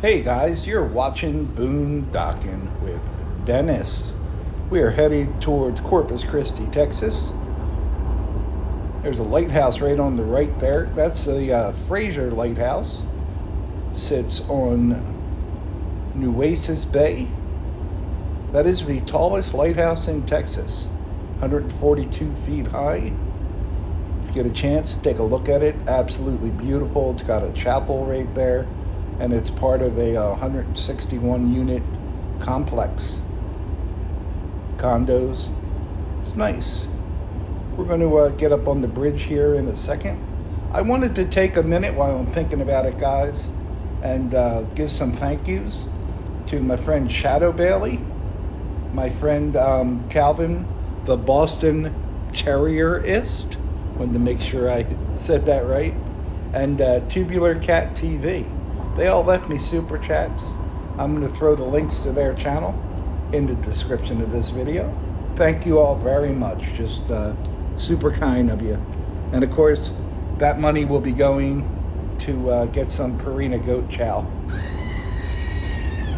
Hey guys, you're watching Boondocking with Dennis. We are headed towards Corpus Christi, Texas. There's a lighthouse right on the right there. That's the Fraser Lighthouse. Sits on Nueces Bay. That is the tallest lighthouse in Texas, 142 feet high. If you get a chance, take a look at it. Absolutely beautiful. It's got a chapel right there, and it's part of a 161 unit complex. Condos. It's nice. We're going to get up on the bridge here in a second. I wanted to take a minute while I'm thinking about it, guys, and give some thank yous to my friend Shadow Bailey, my friend Calvin, the Boston Terrierist. Wanted to make sure I said that right. And Tubular Cat TV. They all left me super chats. I'm going to throw the links to their channel in the description of this video. Thank you all very much. Just super kind of you. And of course, that money will be going to get some Purina goat chow,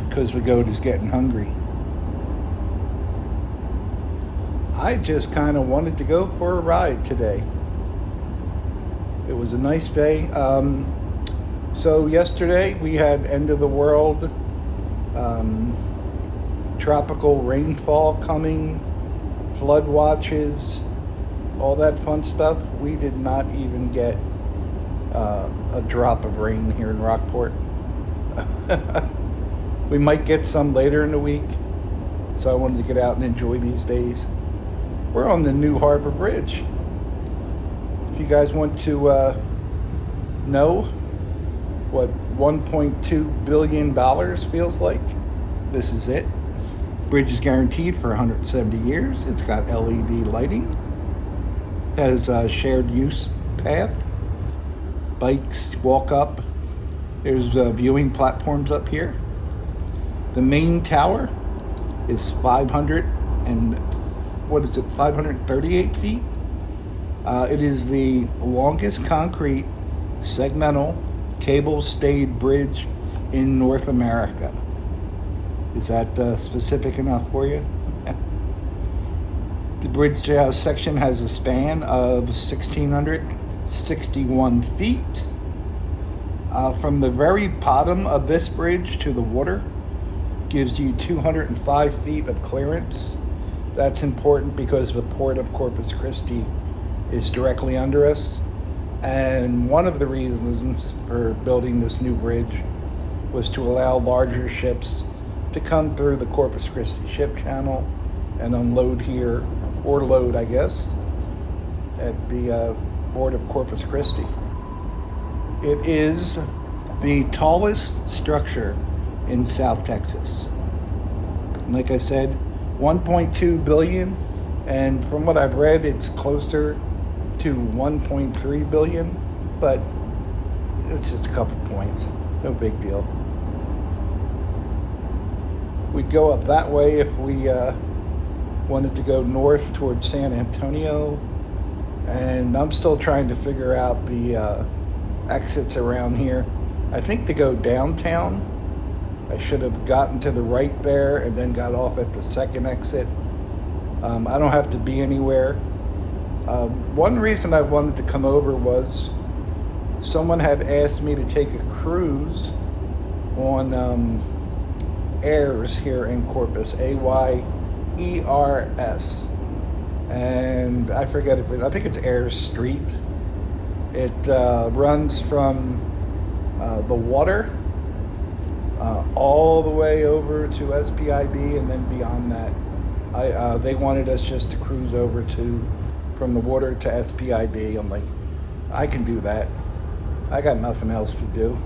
because the goat is getting hungry. I just kind of wanted to go for a ride today. It was a nice day. So yesterday we had end of the world, tropical rainfall coming, flood watches, all that fun stuff. We did not even get a drop of rain here in Rockport. We might get some later in the week, so I wanted to get out and enjoy these days. We're on the New Harbor Bridge. If you guys want to know what $1.2 billion feels like, this is it. Bridge is guaranteed for 170 years. It's got LED lighting, has a shared use path, bikes walk up. There's viewing platforms up here. The main tower is 538 feet. It is the longest concrete segmental cable-stayed bridge in North America. Is that specific enough for you? The bridge section has a span of 1,661 feet. From the very bottom of this bridge to the water gives you 205 feet of clearance. That's important because the port of Corpus Christi is directly under us. And one of the reasons for building this new bridge was to allow larger ships to come through the Corpus Christi ship channel and unload here, or load, I guess, at the port of Corpus Christi. It is the tallest structure in South Texas. And like I said, 1.2 billion, and from what I've read, it's closer to 1.3 billion, but it's just a couple points, no big deal. We'd go up that way if we wanted to go north towards San Antonio, and I'm still trying to figure out the exits around here. I think to go downtown, I should have gotten to the right there and then got off at the second exit. I don't have to be anywhere. One reason I wanted to come over was someone had asked me to take a cruise on Ayers here in Corpus, Ayers, and I forget I think it's Ayers Street. It runs from the water all the way over to SPIB, and then beyond that, they wanted us just to cruise over from the water to SPIB. I'm like, I can do that. I got nothing else to do.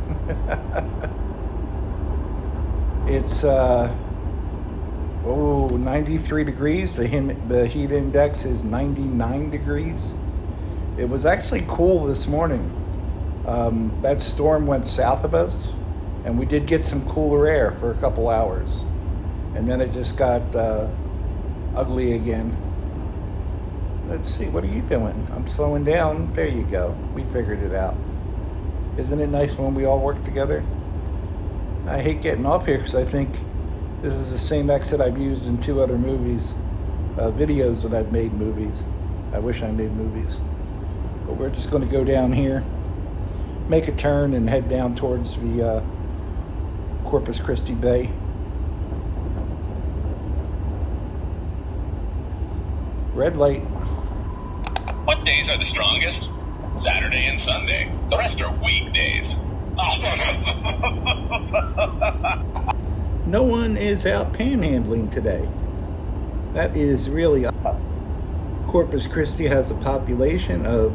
It's 93 degrees. The heat index is 99 degrees. It was actually cool this morning. That storm went south of us, and we did get some cooler air for a couple hours. And then it just got ugly again. Let's see, what are you doing? I'm slowing down. There you go. We figured it out. Isn't it nice when we all work together? I hate getting off here because I think this is the same exit I've used in 2 other movies, videos that I've made movies. I wish I made movies. But we're just going to go down here, make a turn, and head down towards the Corpus Christi Bay. Red light. What days are the strongest? Saturday and Sunday. The rest are weekdays. No one is out panhandling today. That is really odd. Corpus Christi has a population of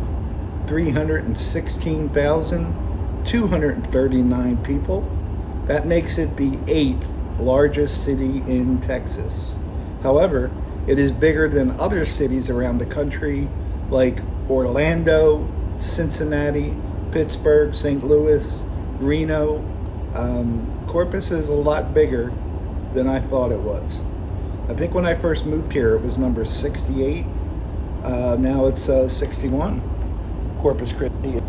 316,239 people. That makes it the 8th largest city in Texas. However, it is bigger than other cities around the country like Orlando, Cincinnati, Pittsburgh, St. Louis, Reno. Corpus is a lot bigger than I thought it was. I think when I first moved here it was number 68. Now it's 61. Corpus Christi,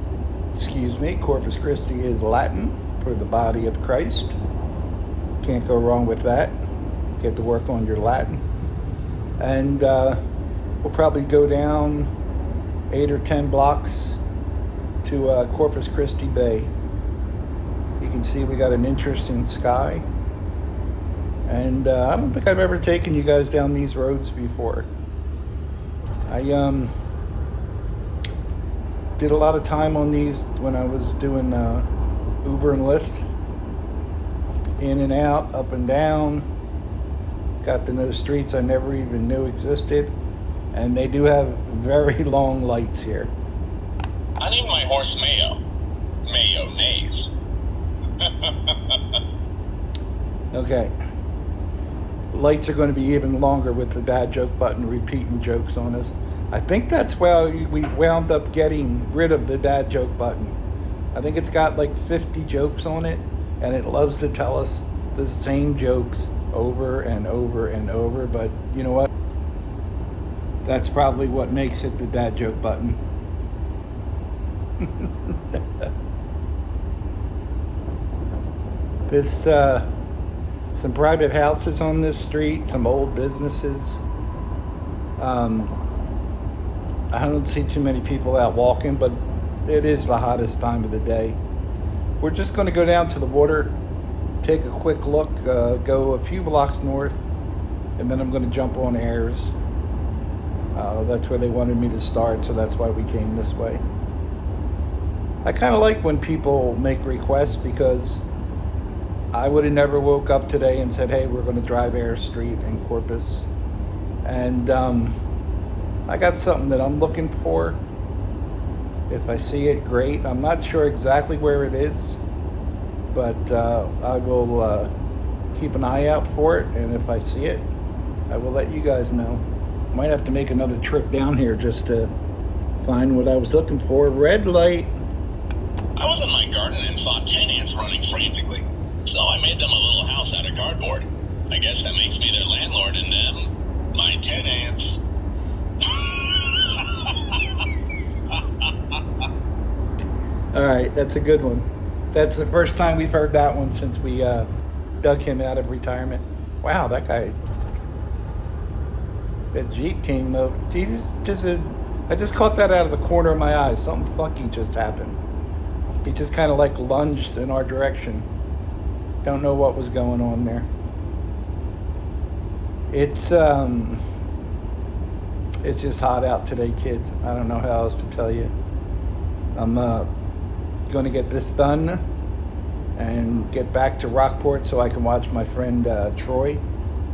Corpus Christi is Latin for the body of Christ. Can't go wrong with that. Get to work on your Latin. And we'll probably go down 8 or 10 blocks to Corpus Christi Bay. You can see we got an interesting sky. And I don't think I've ever taken you guys down these roads before. I did a lot of time on these when I was doing Uber and Lyft. In and out, up and down. Got to know streets I never even knew existed. And they do have very long lights here. I named my horse Mayo. Mayo neighs. Okay. Lights are going to be even longer with the dad joke button repeating jokes on us. I think that's why we wound up getting rid of the dad joke button. I think it's got like 50 jokes on it, and it loves to tell us the same jokes over and over and over. But you know what? That's probably what makes it the dad joke button. This some private houses on this street, some old businesses. I don't see too many people out walking, but it is the hottest time of the day. We're just going to go down to the water, take a quick look, go a few blocks north, and then I'm going to jump on Ayers. That's where they wanted me to start, so that's why we came this way. I kind of like when people make requests, because I would have never woke up today and said, hey, we're going to drive Ayers Street in Corpus. And I got something that I'm looking for. If I see it, great. I'm not sure exactly where it is, but I will keep an eye out for it, and if I see it, I will let you guys know. Might have to make another trip down here just to find what I was looking for. Red light. I was in my garden and saw 10 ants running frantically, so I made them a little house out of cardboard. I guess that makes me their landlord and them my 10 ants. All right, that's a good one. That's the first time we've heard that one since we dug him out of retirement. Wow, that guy, that Jeep came over. I just caught that out of the corner of my eye. Something funky just happened. He just kind of like lunged in our direction. Don't know what was going on there. It's just hot out today, kids. I don't know how else to tell you. I'm going to get this done and get back to Rockport so I can watch my friend Troy,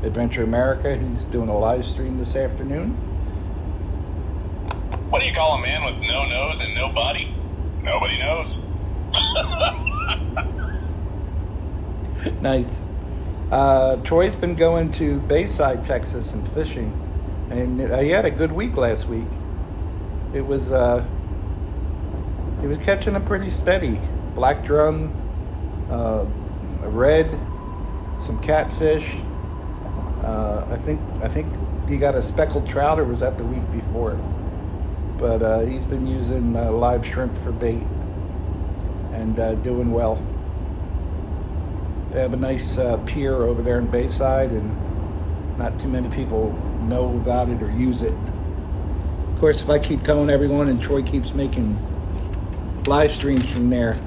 Adventure America, who's doing a live stream this afternoon. What do you call a man with no nose and no body? Nobody knows. Nice. Troy's been going to Bayside, Texas, and fishing, and he had a good week last week. He was catching them pretty steady. Black drum, a red, some catfish. I think he got a speckled trout, or was that the week before? But he's been using live shrimp for bait and doing well. They have a nice pier over there in Bayside, and not too many people know about it or use it. Of course, if I keep telling everyone and Troy keeps making live streams from there,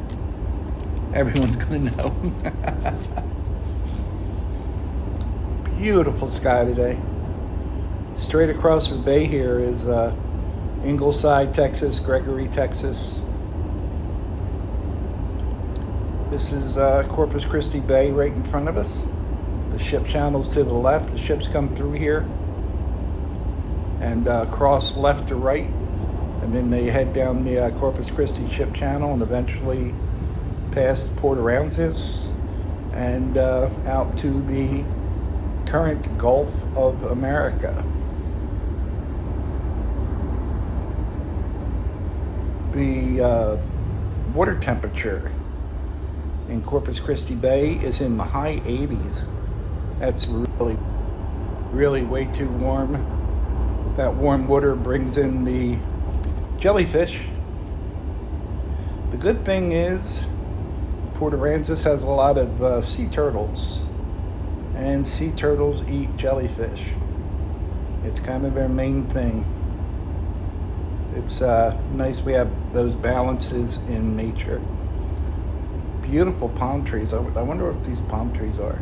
everyone's going to know. Beautiful sky today. Straight across the bay here is Ingleside, Texas, Gregory, Texas. This is Corpus Christi Bay right in front of us. The ship channel's to the left. The ships come through here and cross left to right. And then they head down the Corpus Christi ship channel and eventually past Port Aransas and out to the current Gulf of America. The water temperature in Corpus Christi Bay is in the high 80s. That's really way too warm. That warm water brings in the jellyfish. The good thing is Port Aransas has a lot of sea turtles, and sea turtles eat jellyfish. It's kind of their main thing. It's nice we have those balances in nature. Beautiful palm trees. I wonder what these palm trees are.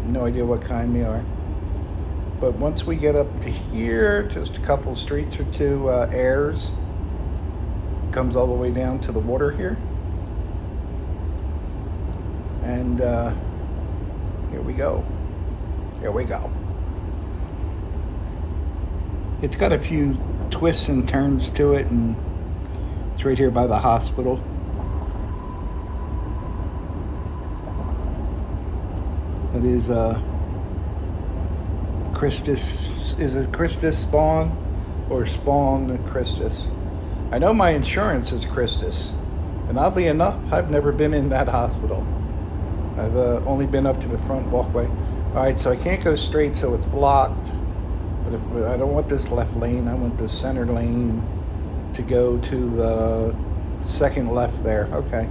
No idea what kind they are. But once we get up to here, just a couple streets or two, Ayers comes all the way down to the water here. And here we go. Here we go. It's got a few twists and turns to it, and it's right here by the hospital. It is Christus. Is it Christus Spawn or Spawn Christus? I know my insurance is Christus, and oddly enough, I've never been in that hospital. I've only been up to the front walkway. All right, so I can't go straight, so it's blocked. But if I don't want this left lane, I want this center lane to go to the second left there. Okay,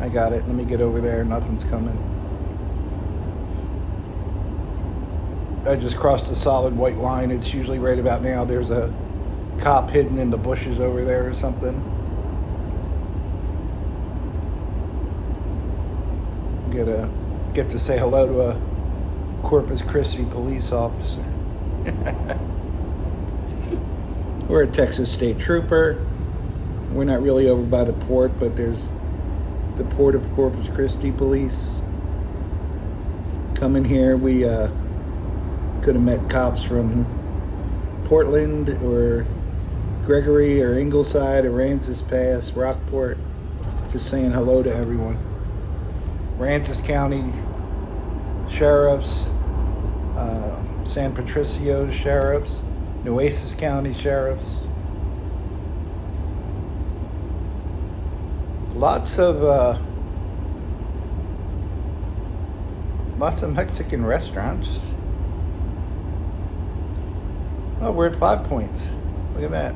I got it. Let me get over there. Nothing's coming. I just crossed a solid white line. It's usually right about now. There's a cop hidden in the bushes over there or something. Get to say hello to a Corpus Christi police officer. We're a Texas State Trooper. We're not really over by the port, but there's the Port of Corpus Christi police. Coming here, we could have met cops from Portland or Gregory or Ingleside or Aransas Pass, Rockport. Just saying hello to everyone. Aransas County sheriffs, San Patricio sheriffs, Nueces County sheriffs. Lots of Mexican restaurants. Oh, we're at 5 Points. Look at that.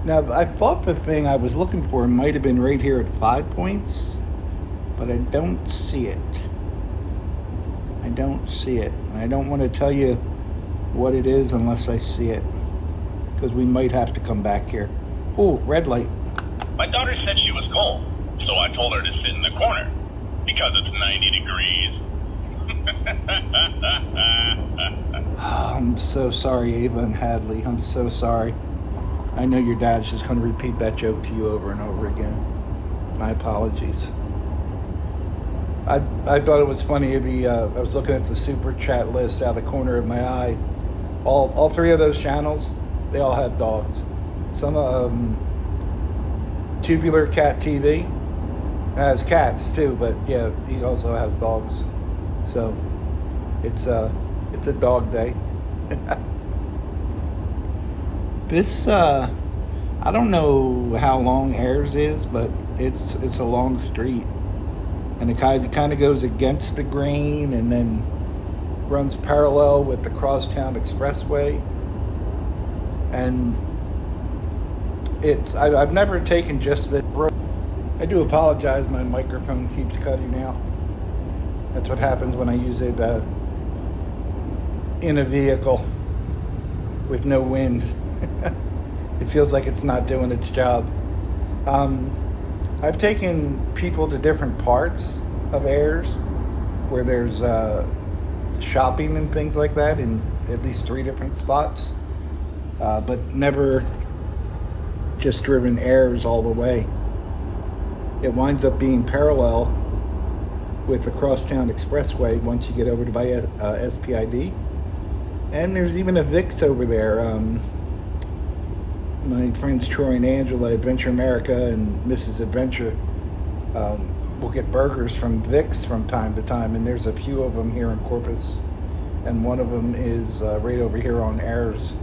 Now, I thought the thing I was looking for might have been right here at 5 Points, but I don't see it. I don't see it. I don't want to tell you what it is unless I see it, because we might have to come back here. Oh, red light. My daughter said she was cold, so I told her to sit in the corner because it's 90 degrees. Oh, I'm so sorry, Ava and Hadley. I'm so sorry. I know your dad's just going to repeat that joke to you over and over again. My apologies. I thought it was funny. I was looking at the super chat list out of the corner of my eye. All three of those channels, they all have dogs. Some Tubular Cat TV has cats too, but yeah, he also has dogs. So it's a dog day. This I don't know how long Ayers is, but it's a long street, and it kind of goes against the grain and then runs parallel with the Crosstown Expressway. And I've never taken just the road. I do apologize, my microphone keeps cutting out. That's what happens when I use it in a vehicle with no wind. It feels like it's not doing its job. I've taken people to different parts of Ayers where there's shopping and things like that in at least 3 different spots, but never just driven Ayers all the way. It winds up being parallel with the Crosstown Expressway once you get over to by SPID. And there's even a Vic's over there. My friends Troy and Angela, Adventure America and Mrs. Adventure, will get burgers from Vic's from time to time, and there's a few of them here in Corpus, and one of them is right over here on Ayers,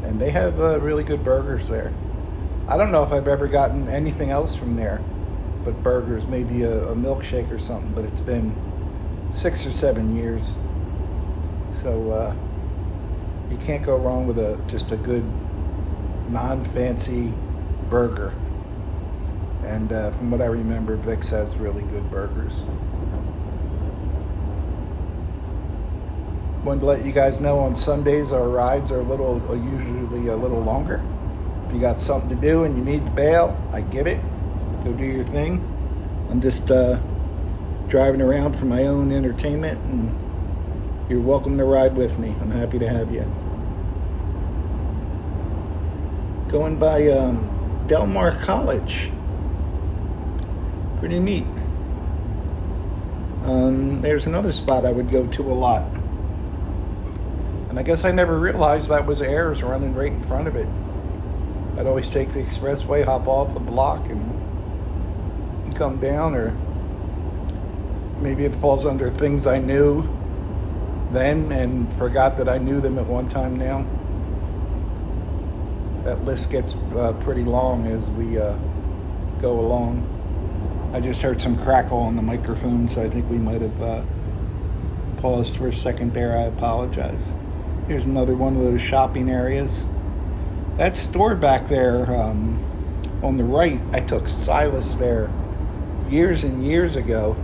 and they have really good burgers there. I don't know if I've ever gotten anything else from there but burgers, maybe a milkshake or something, but it's been 6 or 7 years. So you can't go wrong with just a good non-fancy burger. And from what I remember, Vic's has really good burgers. Wanted to let you guys know on Sundays our rides are usually a little longer. If you got something to do and you need to bail, I get it. Go do your thing. I'm just driving around for my own entertainment, and you're welcome to ride with me. I'm happy to have you. Going by Del Mar College. Pretty neat. There's another spot I would go to a lot. And I guess I never realized that was Ayers running right in front of it. I'd always take the expressway, hop off the block, and come down, or maybe it falls under things I knew then and forgot that I knew them at one time now. That list gets pretty long as we go along. I just heard some crackle on the microphone, so I think we might have paused for a second there. I apologize. Here's another one of those shopping areas. That store back there on the right, I took Silas there years and years ago.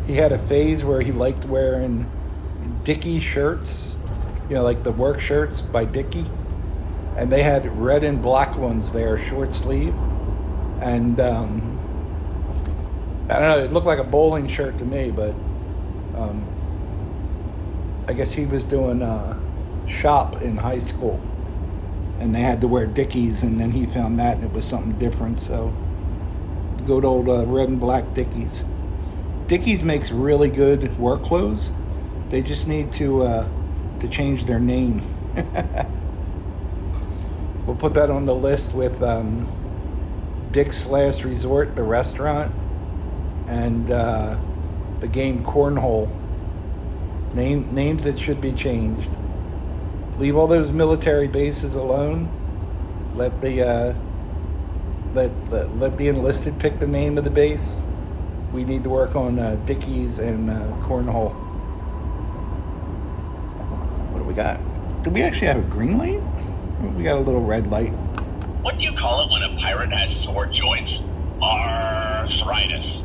He had a phase where he liked wearing Dickie shirts, like the work shirts by Dickie. And they had red and black ones there, short sleeve. And I don't know, it looked like a bowling shirt to me, but I guess he was doing shop in high school. And they had to wear Dickies, and then he found that and it was something different. So good old red and black Dickies. Dickies makes really good work clothes. They just need to change their name. We'll put that on the list with Dick's Last Resort, the restaurant, and the game Cornhole. Names that should be changed. Leave all those military bases alone. Let the enlisted pick the name of the base. We need to work on Dickies and Cornhole. What do we got? Do we actually have a green light? We got a little red light. What do you call it when a pirate has sore joints? Arthritis.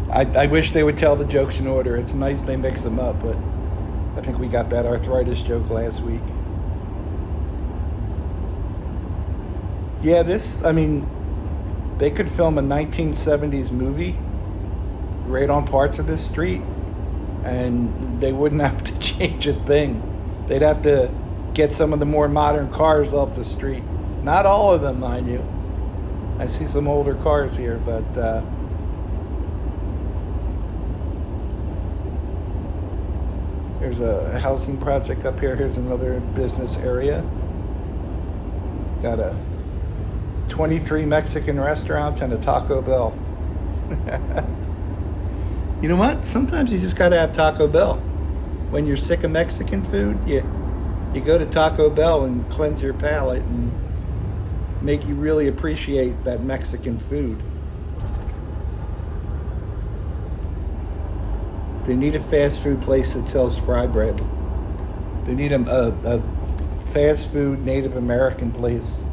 I wish they would tell the jokes in order. It's nice they mix them up, but I think we got that arthritis joke last week. Yeah, they could film a 1970s movie right on parts of this street, and they wouldn't have to change a thing. They'd have to get some of the more modern cars off the street. Not all of them, mind you. I see some older cars here, but there's a housing project up here. Here's another business area. Got a 23 Mexican restaurants and a Taco Bell. You know what? Sometimes you just gotta have Taco Bell. When you're sick of Mexican food, you go to Taco Bell and cleanse your palate and make you really appreciate that Mexican food. They need a fast food place that sells fry bread. They need a fast food Native American place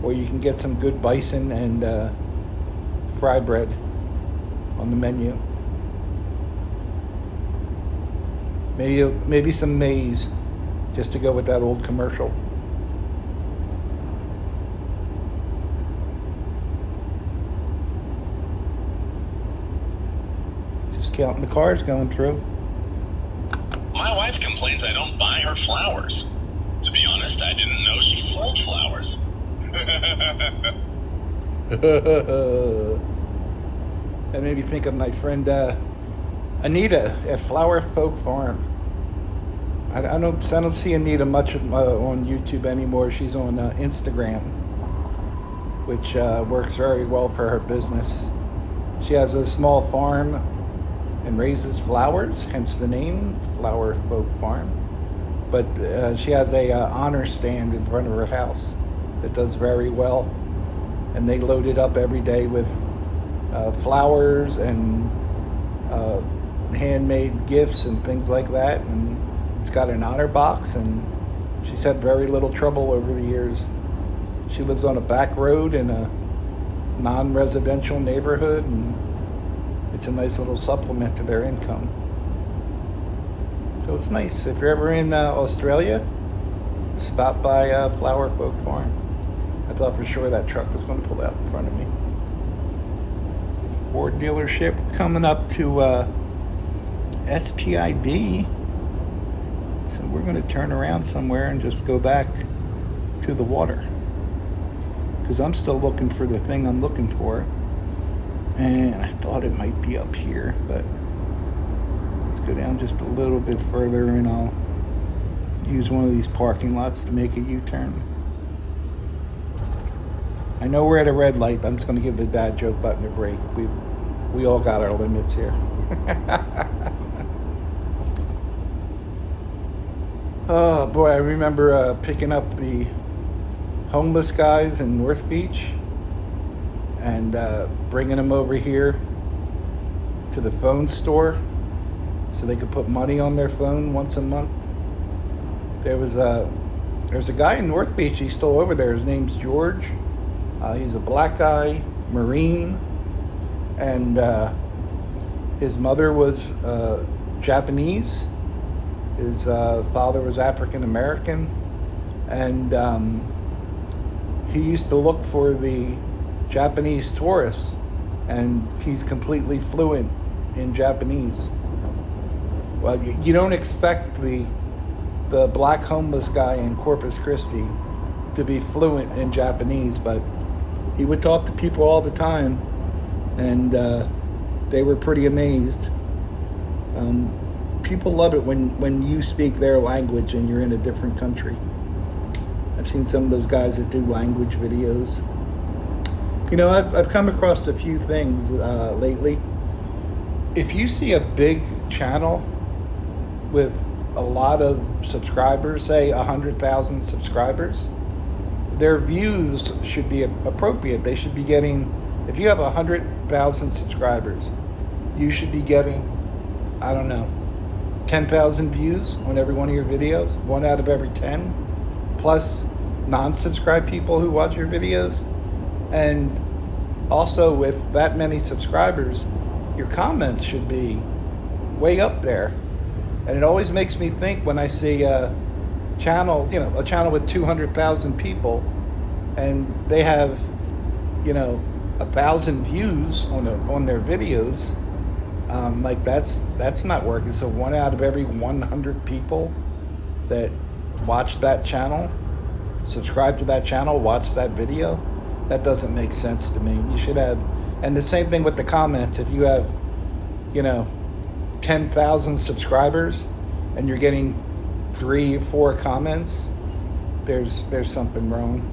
where you can get some good bison and fry bread on the menu. Maybe some maize, just to go with that old commercial. Just counting the cars going through. My wife complains I don't buy her flowers. To be honest, I didn't know she sold flowers. That made me think of my friend Anita at Flower Folk Farm. I don't see Anita much on YouTube anymore. She's on Instagram, which works very well for her business. She has a small farm and raises flowers, hence the name Flower Folk Farm. But she has a honor stand in front of her house that does very well, and they load it up every day with flowers and handmade gifts and things like that. And it's got an honor box, and she's had very little trouble over the years. She lives on a back road in a non-residential neighborhood, and it's a nice little supplement to their income. So it's nice. If you're ever in Australia, stop by Flower Folk Farm. I thought for sure that truck was going to pull out in front of me. Ford dealership. Coming up to SPID. So we're going to turn around somewhere and just go back to the water, because I'm still looking for the thing I'm looking for. And I thought it might be up here, but let's go down just a little bit further and I'll use one of these parking lots to make a U-turn. I know we're at a red light. I'm just going to give the dad joke button a break. We all got our limits here. Oh boy, I remember picking up the homeless guys in North Beach and bringing them over here to the phone store so they could put money on their phone once a month. There's a guy in North Beach. He's still over there. His name's George. He's a black guy, Marine, and his mother was Japanese. His father was African American, and he used to look for the Japanese tourists, and he's completely fluent in Japanese. Well, you don't expect the black homeless guy in Corpus Christi to be fluent in Japanese, but he would talk to people all the time, and they were pretty amazed. People love it when you speak their language and you're in a different country. I've seen some of those guys that do language videos. You know, I've come across a few things lately. If you see a big channel with a lot of subscribers, say 100,000 subscribers, their views should be appropriate. They should be getting, if you have 100,000 subscribers, you should be getting, I don't know, 10,000 views on every one of your videos, 1 out of every 10, plus non-subscribed people who watch your videos. And also with that many subscribers, your comments should be way up there. And it always makes me think when I see a channel with 200,000 people, and they have, 1,000 views on their videos. Like that's not working. So 1 out of every 100 people that watch that channel, subscribe to that channel, watch that video, that doesn't make sense to me. You should have, and the same thing with the comments. If you have, 10,000 subscribers and you're getting 3 or 4 comments, there's something wrong.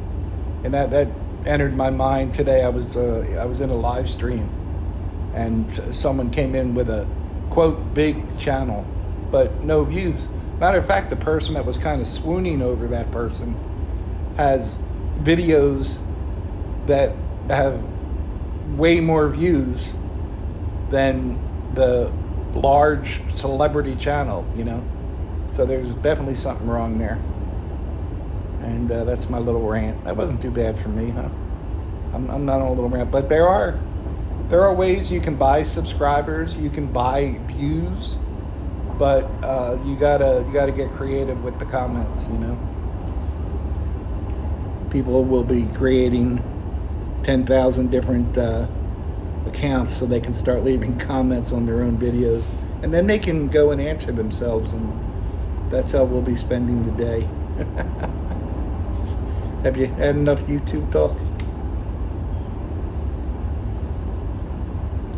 And that entered my mind today. I was in a live stream, and someone came in with a quote big channel, but no views. Matter of fact, the person that was kind of swooning over that person has videos that have way more views than the large celebrity channel, So there's definitely something wrong there. And that's my little rant. That wasn't too bad for me, huh? I'm not on a little rant, but there are There are ways you can buy subscribers, you can buy views, but you gotta get creative with the comments. People will be creating 10,000 different accounts so they can start leaving comments on their own videos, and then they can go and answer themselves, and that's how we'll be spending the day. Have you had enough YouTube talk?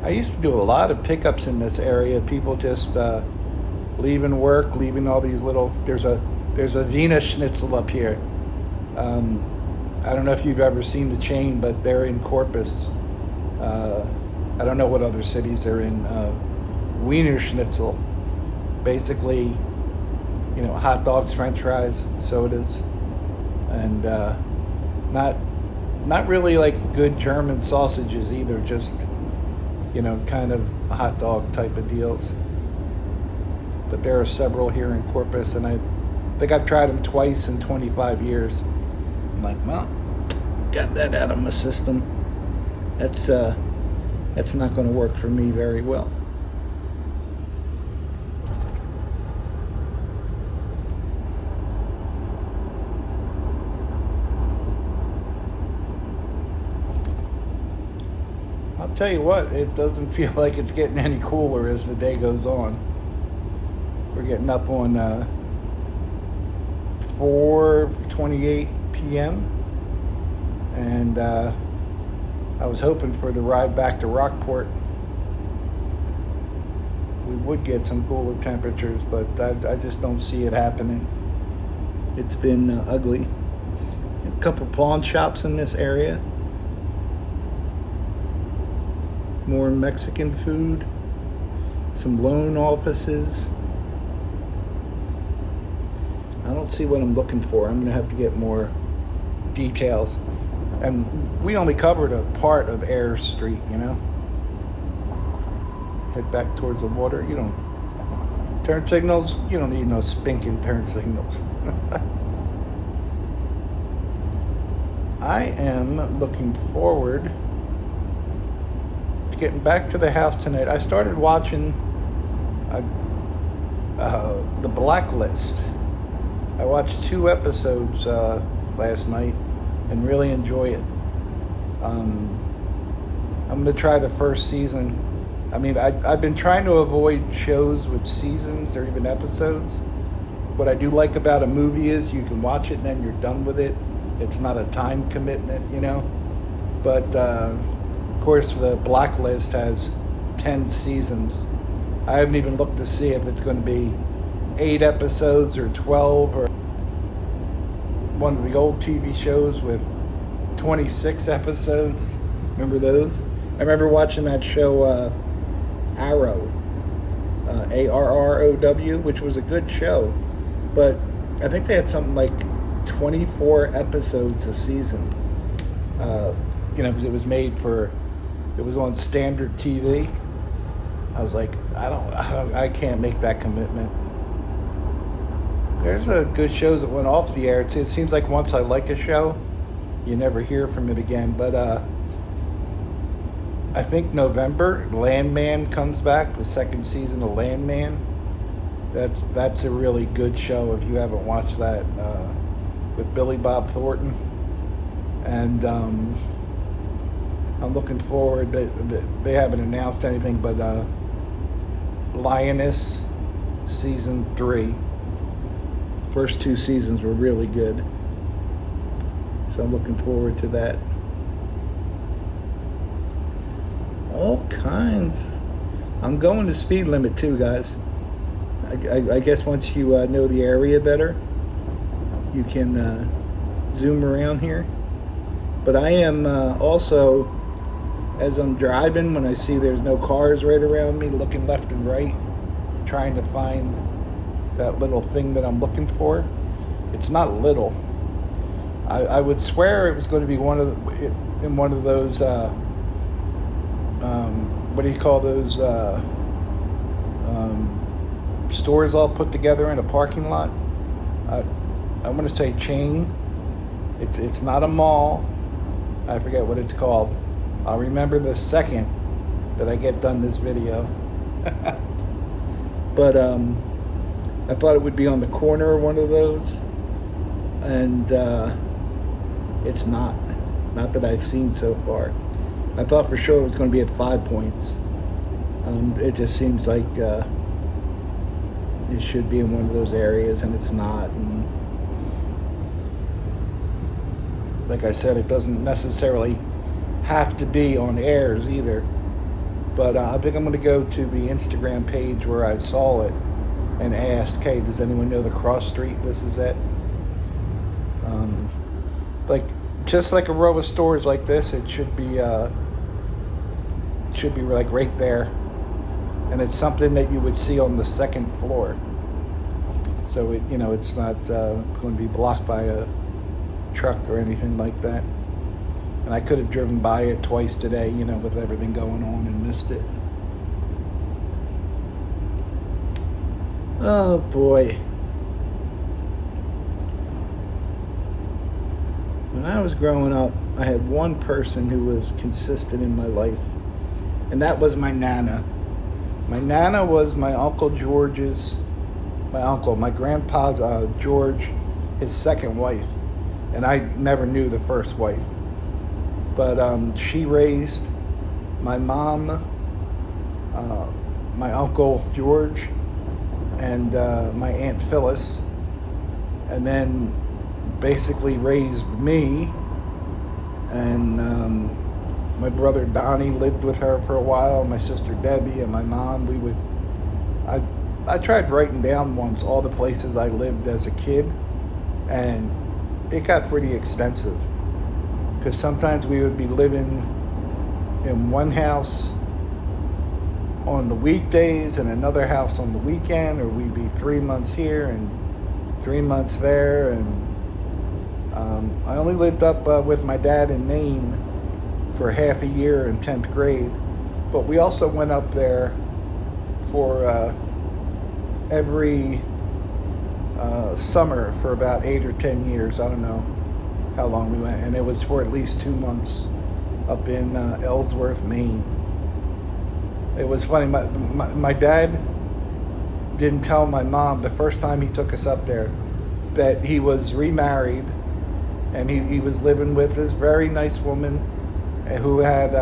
I used to do a lot of pickups in this area. People just leaving work, leaving all these little. There's a Wiener Schnitzel up here. I don't know if you've ever seen the chain, but they're in Corpus. I don't know what other cities they're in. Wiener Schnitzel, basically, hot dogs, French fries, sodas, and not really like good German sausages either. Just kind of hot dog type of deals. But there are several here in Corpus, and I think I've tried them twice in 25 years. I'm like, well, got that out of my system. That's not going to work for me very well. I'll tell you what, it doesn't feel like it's getting any cooler as the day goes on. We're getting up on 4:28 p.m. and I was hoping for the ride back to Rockport we would get some cooler temperatures, but I just don't see it happening. It's been ugly. A couple pawn shops in this area. More Mexican food. Some loan offices. I don't see what I'm looking for. I'm going to have to get more details. And we only covered a part of Ayers Street, Head back towards the water. You don't... Turn signals? You don't need no spinking turn signals. I am looking forward to getting back to the house tonight. I started watching The Blacklist. I watched 2 episodes last night and really enjoy it. I'm going to try the first season. I mean, I've been trying to avoid shows with seasons or even episodes. What I do like about a movie is you can watch it and then you're done with it. It's not a time commitment, But, of course, The Blacklist has 10 seasons. I haven't even looked to see if it's going to be 8 episodes or 12 or one of the old TV shows with 26 episodes. Remember those? I remember watching that show, Arrow, Arrow, which was a good show, but I think they had something like 24 episodes a season. Because it was made for, it was on standard TV. I was like, I can't make that commitment. There's good shows that went off the air. It seems like once I like a show, you never hear from it again. But I think November, Landman comes back, the second season of Landman. That's a really good show if you haven't watched that, with Billy Bob Thornton. And I'm looking forward. They haven't announced anything, but Lioness season 3. First 2 seasons were really good, so I'm looking forward to that. All kinds. I'm going to speed limit too, guys. I guess once you know the area better, you can zoom around here. But I am also, as I'm driving, when I see there's no cars right around me, looking left and right, trying to find that little thing that I'm looking for. It's not little. I would swear it was going to be one of those what do you call those stores all put together in a parking lot. I want to say chain. It's not a mall. I forget what it's called. I'll remember the second. that I get done this video. But I thought it would be on the corner of one of those, and it's not that I've seen so far. I thought for sure it was going to be at 5 Points. It just seems like it should be in one of those areas, and it's not. And like I said, it doesn't necessarily have to be on Ayers either. But I think I'm going to go to the Instagram page where I saw it and ask, hey, does anyone know the cross street this is at? Like, just like a row of stores like this, it should be like right there. And it's something that you would see on the second floor. So it's not going to be blocked by a truck or anything like that. And I could have driven by it twice today, with everything going on, and missed it. Oh boy. When I was growing up, I had one person who was consistent in my life, and that was my Nana. My Nana was my Uncle George's, my grandpa George, his second wife. And I never knew the first wife. But she raised my mom, my Uncle George, and my Aunt Phyllis, and then basically raised me. And my brother Donnie lived with her for a while, my sister Debbie, and my mom. I tried writing down once all the places I lived as a kid, and it got pretty expensive. Because sometimes we would be living in one house on the weekdays and another house on the weekend, or we'd be 3 months here and 3 months there. And I only lived up with my dad in Maine for half a year in 10th grade. But we also went up there for every summer for about 8 or 10 years. I don't know how long we went, and it was for at least 2 months up in Ellsworth, Maine. It was funny. My dad didn't tell my mom the first time he took us up there that he was remarried, and he was living with this very nice woman who had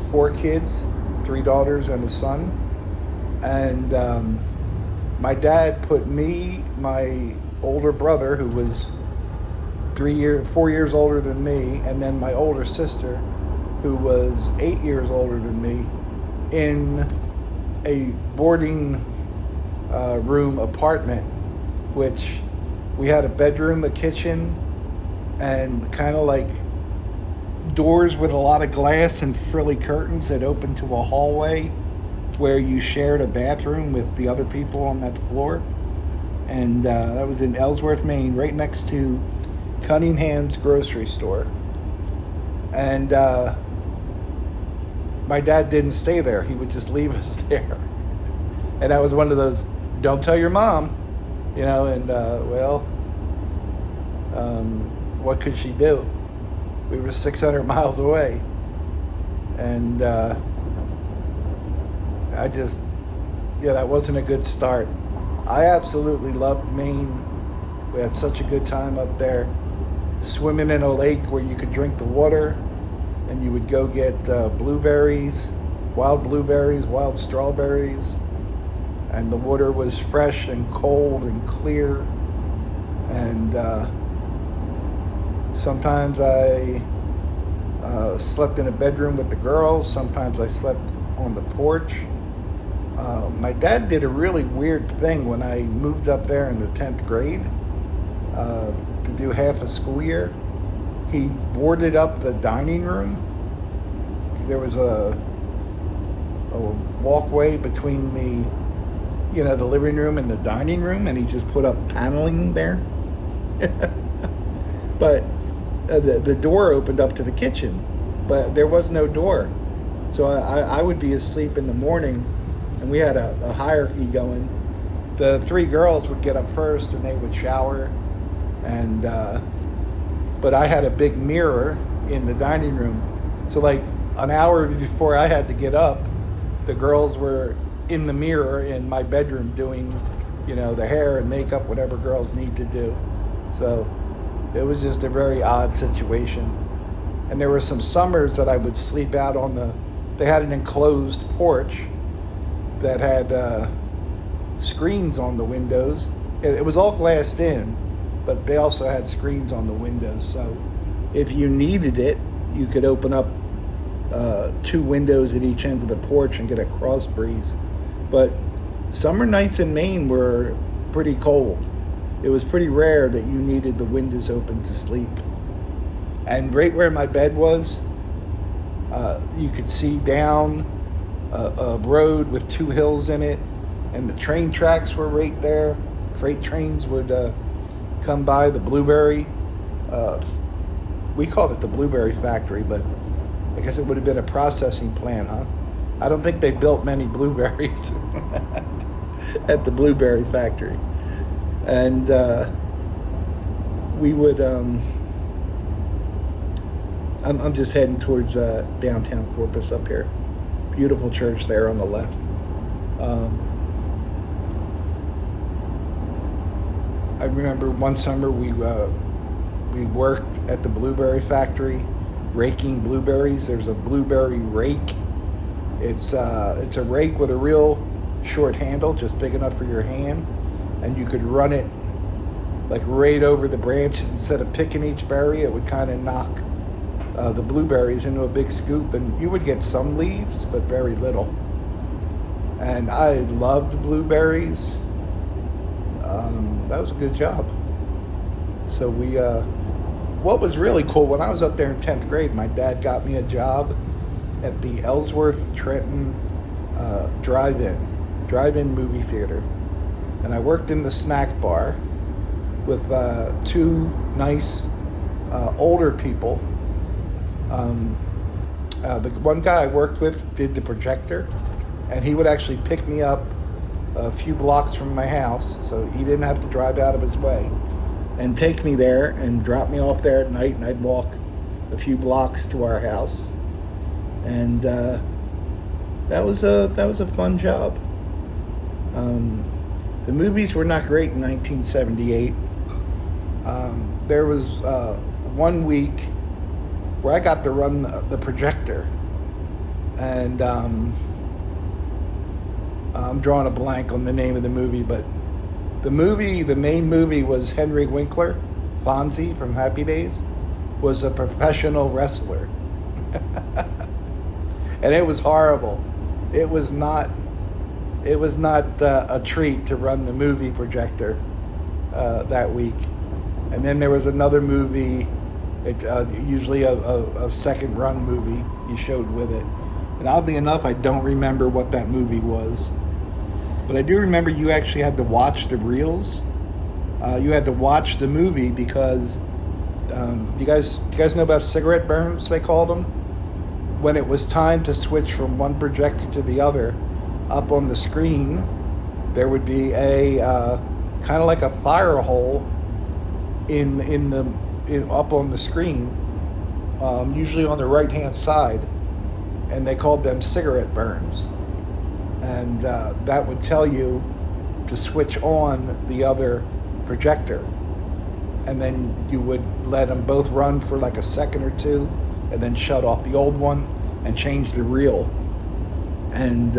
4 kids, 3 daughters and a son. And my dad put me, my older brother, who was 4 years older than me, and then my older sister, who was 8 years older than me, in a boarding room apartment, which we had a bedroom, a kitchen, and kind of like doors with a lot of glass and frilly curtains that opened to a hallway where you shared a bathroom with the other people on that floor. And that was in Ellsworth, Maine, right next to Cunningham's grocery store. And my dad didn't stay there. He would just leave us there. And that was one of those, don't tell your mom, and what could she do? We were 600 miles away. And that wasn't a good start. I absolutely loved Maine. We had such a good time up there. Swimming in a lake where you could drink the water, and you would go get blueberries, wild strawberries, and the water was fresh and cold and clear. And sometimes I slept in a bedroom with the girls. Sometimes I slept on the porch. My dad did a really weird thing when I moved up there in the 10th grade to do half a school year. He boarded up the dining room. There was a walkway between the living room and the dining room, and he just put up paneling there. But the door opened up to the kitchen, but there was no door. So I would be asleep in the morning, and we had a hierarchy going. The 3 girls would get up first, and they would shower, but I had a big mirror in the dining room. So an hour before I had to get up, the girls were in the mirror in my bedroom doing, the hair and makeup, whatever girls need to do. So it was just a very odd situation. And there were some summers that I would sleep out they had an enclosed porch that had screens on the windows. It was all glassed in, but they also had screens on the windows. So if you needed it, you could open up 2 windows at each end of the porch and get a cross breeze. But summer nights in Maine were pretty cold. It was pretty rare that you needed the windows open to sleep. And right where my bed was, you could see down a road with 2 hills in it, and the train tracks were right there. Freight trains would come by. The blueberry, we called it the blueberry factory, but I guess it would have been a processing plant, huh? I don't think they built many blueberries at the blueberry factory. And we would, I'm just heading towards downtown Corpus up here. Beautiful church there on the left. I remember one summer we worked at the blueberry factory, raking blueberries. There's a blueberry rake. It's a rake with a real short handle, just big enough for your hand, and you could run it like right over the branches. Instead of picking each berry, it would kind of knock the blueberries into a big scoop, and you would get some leaves, but very little. And I loved blueberries. That was a good job. So what was really cool, when I was up there in 10th grade, my dad got me a job at the Ellsworth Trenton drive-in movie theater. And I worked in the snack bar with 2 nice older people. The one guy I worked with did the projector, and he would actually pick me up a few blocks from my house, so he didn't have to drive out of his way, and take me there and drop me off there at night, and I'd walk a few blocks to our house. And that was a fun job. The movies were not great in 1978. There was 1 week where I got to run the projector, and I'm drawing a blank on the name of the movie, but the main movie was Henry Winkler. Fonzie from Happy Days was a professional wrestler. And it was horrible. It was not a treat to run the movie projector that week. And then there was another movie, usually a second run movie you showed with it. And oddly enough, I don't remember what that movie was. But I do remember you actually had to watch the reels. You had to watch the movie because do you guys know about cigarette burns, they called them? When it was time to switch from one projector to the other, up on the screen, there would be a kind of like a fire hole up on the screen, usually on the right-hand side, and they called them cigarette burns. And that would tell you to switch on the other projector. And then you would let them both run for like a second or two, and then shut off the old one and change the reel. And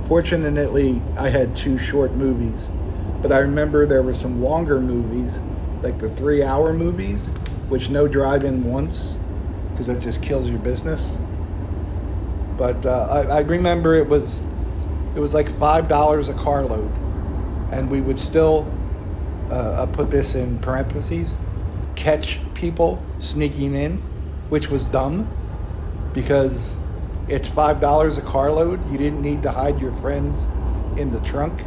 fortunately, I had 2 short movies. But I remember there were some longer movies, like the 3-hour movies, which no drive-in once, because that just kills your business. But I remember it was like $5 a carload, and we would still, I'll put this in parentheses, catch people sneaking in, which was dumb, because it's $5 a carload. You didn't need to hide your friends in the trunk.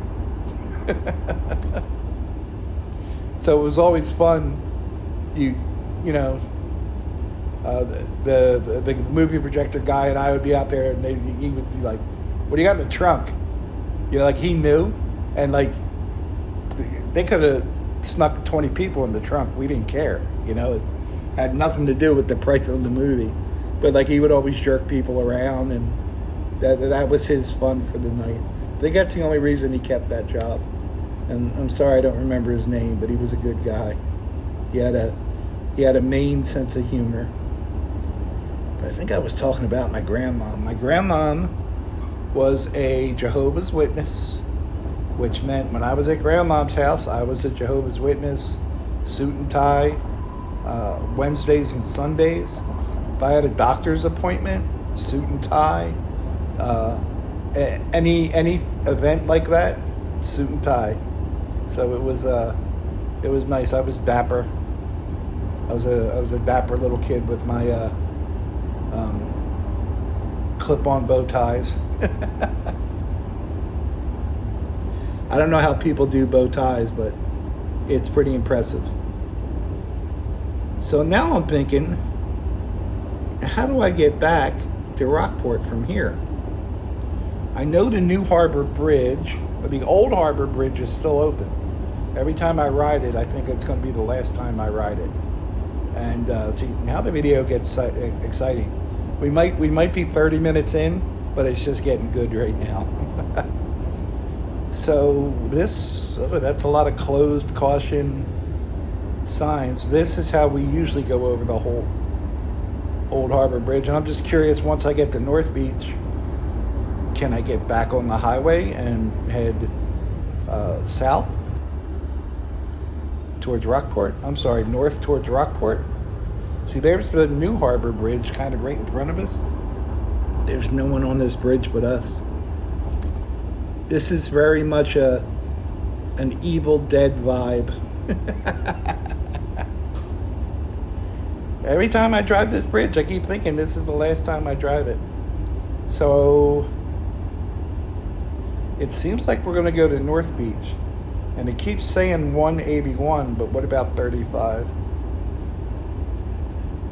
So it was always fun. You know. The movie projector guy and I would be out there, and he would be like, "What do you got in the trunk?" Like he knew, and like they could have snuck 20 people in the trunk. We didn't care. It had nothing to do with the price of the movie. But like he would always jerk people around, and that was his fun for the night. I think that's the only reason he kept that job. And I'm sorry I don't remember his name, but he was a good guy. He had a Maine sense of humor. But I think I was talking about my grandmom. My grandmom was a Jehovah's Witness, which meant when I was at grandmom's house, I was a Jehovah's Witness, suit and tie, Wednesdays and Sundays. If I had a doctor's appointment, suit and tie, any event like that, suit and tie. So it was nice. I was dapper. I was a dapper little kid with my clip-on bow ties. I don't know how people do bow ties, but it's pretty impressive. So now I'm thinking, how do I get back to Rockport from here? I know the new Harbor Bridge, but the old Harbor Bridge is still open. Every time I ride it, I think it's going to be the last time I ride it. And see, now the video gets exciting. We might be 30 minutes in, but it's just getting good right now. So that's a lot of closed caution signs. This is how we usually go over the whole Old Harbor Bridge. And I'm just curious, once I get to North Beach, can I get back on the highway and head south towards Rockport? I'm sorry, north towards Rockport. See, there's the new Harbor Bridge kind of right in front of us. There's no one on this bridge but us. This is very much an Evil Dead vibe. Every time I drive this bridge, I keep thinking this is the last time I drive it. So it seems like we're going to go to North Beach. And it keeps saying 181, but what about 35?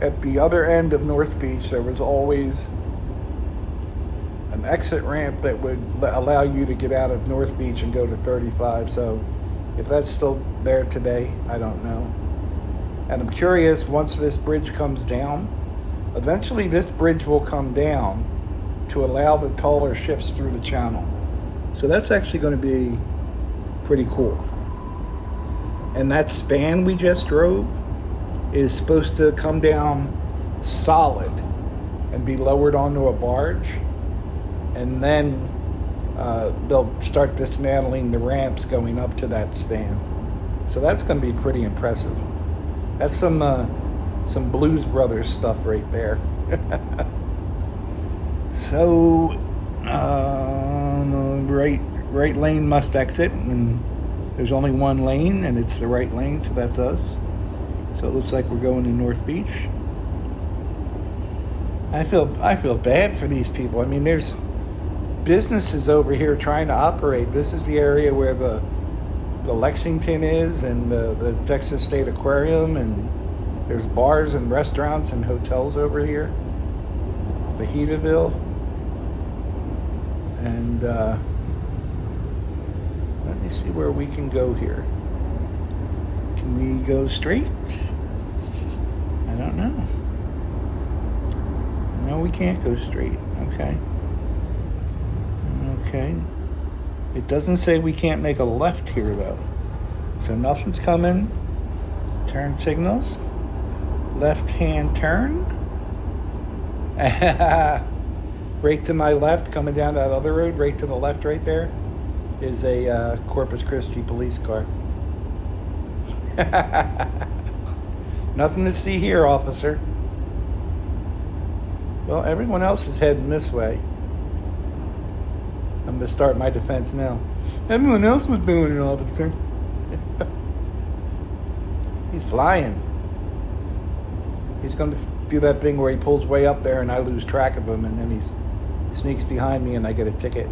At the other end of North Beach, there was always an exit ramp that would allow you to get out of North Beach and go to 35. So if that's still there today, I don't know. And I'm curious, once this bridge comes down, eventually this bridge will come down to allow the taller ships through the channel. So that's actually going to be pretty cool. And that span we just drove is supposed to come down solid and be lowered onto a barge. And then they'll start dismantling the ramps going up to that span. So that's going to be pretty impressive. That's some Blues Brothers stuff right there. So right lane must exit, and there's only one lane, and it's the right lane, so that's us. So it looks like we're going to North Beach. I feel bad for these people. I mean, there's businesses over here trying to operate. This is the area where the Lexington is, and the Texas State Aquarium, and there's bars and restaurants and hotels over here. Fajitoville. And let me see where we can go here. Can we go straight? I don't know. No, we can't go straight. Okay. It doesn't say we can't make a left here, though. So nothing's coming. Turn signals. Left-hand turn. Right to my left, coming down that other road, right to the left right there, is a Corpus Christi police car. Nothing to see here, officer. Well, everyone else is heading this way. I'm going to start my defense now. Everyone else was doing it, officer. He's flying. He's going to do that thing where he pulls way up there and I lose track of him, and then he sneaks behind me and I get a ticket.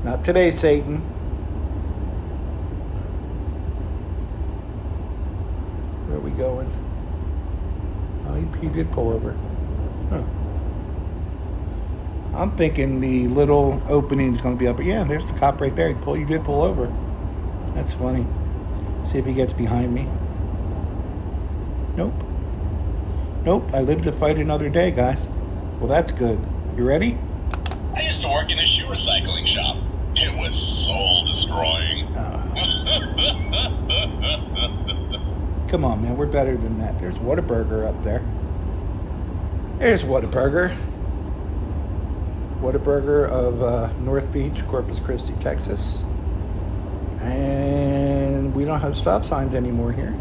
Not today, Satan. Where are we going? Oh, he did pull over. Huh. I'm thinking the little opening is going to be up. Yeah, there's the cop right there. He did pull over. That's funny. See if he gets behind me. Nope. Nope, I live to fight another day, guys. Well, that's good. You ready? I used to work in a shoe recycling shop. It was soul destroying. Come on, man. We're better than that. There's Whataburger up there. There's Whataburger. Whataburger of North Beach, Corpus Christi, Texas. And we don't have stop signs anymore here.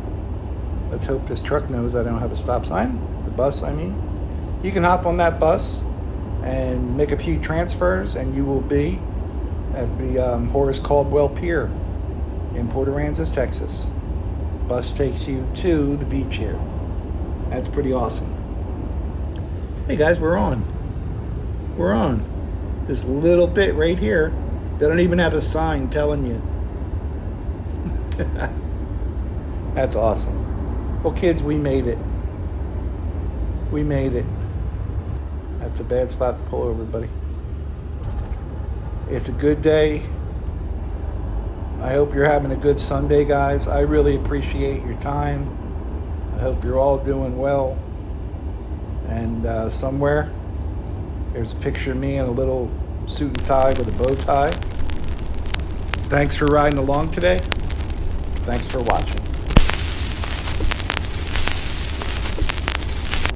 Let's hope this truck knows I don't have a stop sign. The bus, I mean. You can hop on that bus and make a few transfers, and you will be at the Horace Caldwell Pier in Port Aransas, Texas. Bus takes you to the beach here. That's pretty awesome. Hey guys, we're on. We're on. This little bit right here, they don't even have a sign telling you. That's awesome. Well, kids, we made it. We made it. That's a bad spot to pull over, buddy. It's a good day. I hope you're having a good Sunday, guys. I really appreciate your time. I hope you're all doing well. And somewhere, there's a picture of me in a little suit and tie with a bow tie. Thanks for riding along today. Thanks for watching.